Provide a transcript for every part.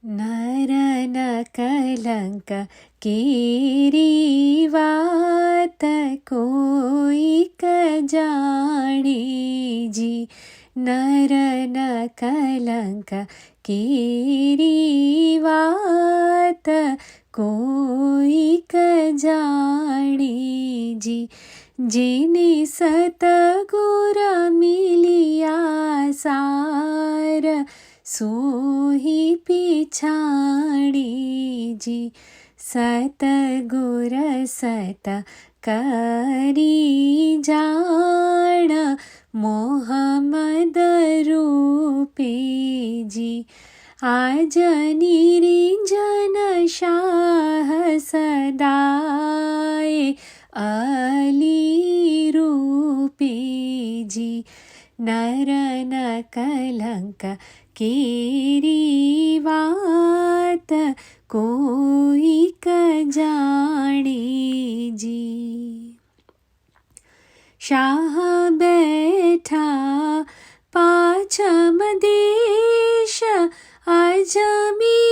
नर न कलंक केरी वात कोईक जाणे जी। नर न कलंक केरी वात कोईक जाणे जी। जेने सतगुर मिलिया सार सोही पिछाड़ी जी। सतगुर सत करी जाण मोहम्मद रूपे जी। आज निरंजन शाह सदाए अली रूपे जी। नर न कलंक केरी वात कोईक जाणे जी। शाह बैठा पाछम देश अजमीरो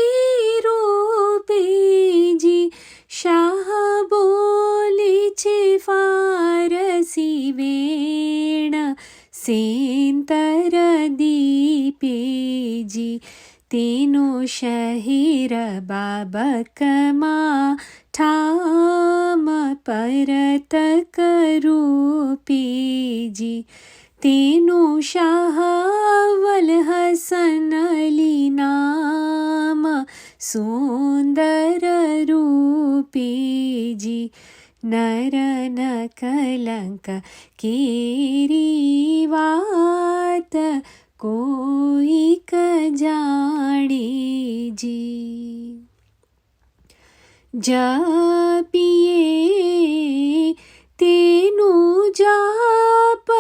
पे जी। शाह बोले छे फारसी वेण सेंतर दीपे जी। तेनो शहीर बाबकमा ठाम परत करूपे जी। तेनो शाह वल हसन अली नाम सुंदर रूपे जी। नर न कलंक केरी वात कोईक जाणे जी। जपिए तेनु जाप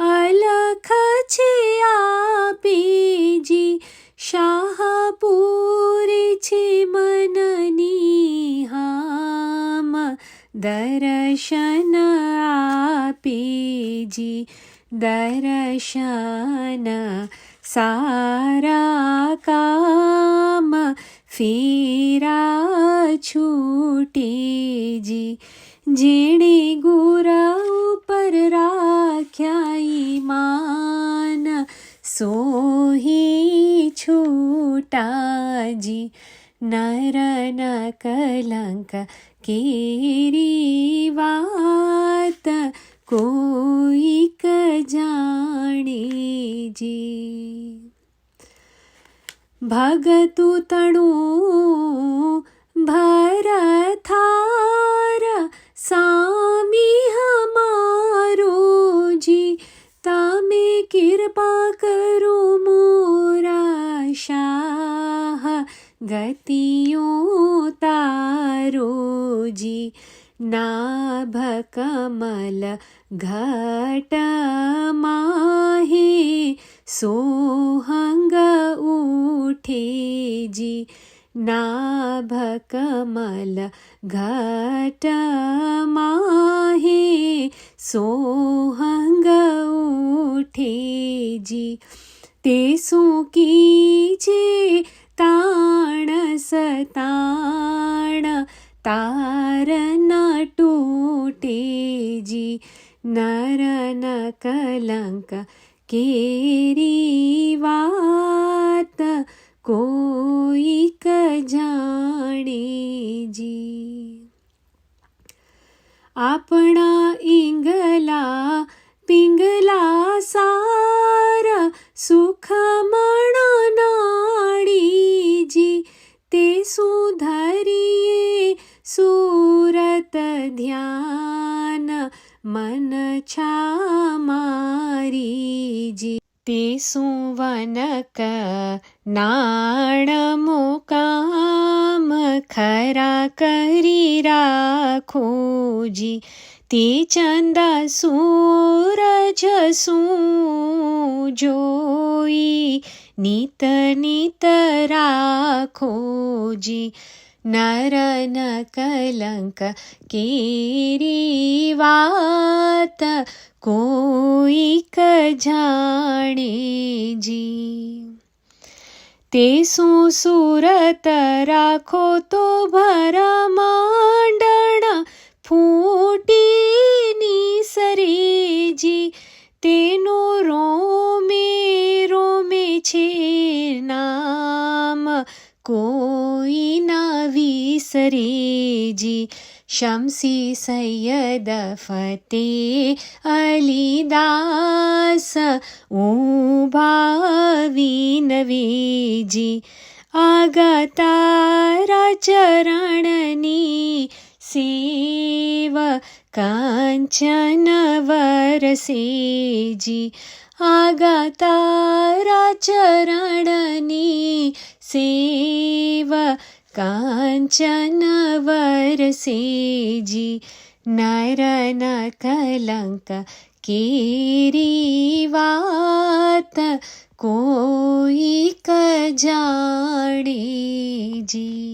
अलख छे आपे जी। शाह पूरे छे मननी हाम दर्शन आपे जी। दर्शन सारा काम फेरा छूटे जी। जेणे गुरा ऊपर राख्या ईमान सोही छूटा जी। नर न कलंक केरी वात कोईक जाणे जी। भगतु तणु भरथार सामी हमारो जी। तामे कृपा करो मोरा शाह गतियों तारो जी। नाभ कमल घट माहे सोहंग उठे जी। नाभ कमल घट माहे सोहंग उठे जी। तेसु कीजे ताण सताण तार न टूटे जी। नर न कलंक केरी वात कोईक जाणे जी। आपणा इंगला पिंगला सार सुख मण नाड़ी जी। ते सुधरिए सूरत ध्यान मन छा मारी जी। ते सुवनक नाण मुकाम खरा करी राखो जी। ते चंदा सूरज सू जोई नित नित राखो जी। नर न कलंक केरी वात कोईक जाणे जी। તે શું સુરત રાખો તો ભરા માંડણા ફૂટી નીસરેજી તેનું રોમે રોમે છે નામ કોઈ ના વિસરેજી શમસી સૈયદ ફતેહ અલી દાસ ઊભા વિનવેજી આગા તારા ચરણની સેવ કાંચન વરસેજી આગા તારા ચરણની સેવ કાંચન વરસેજી નરન કલંક કેરી વાત કોઈ ક જાણે જી.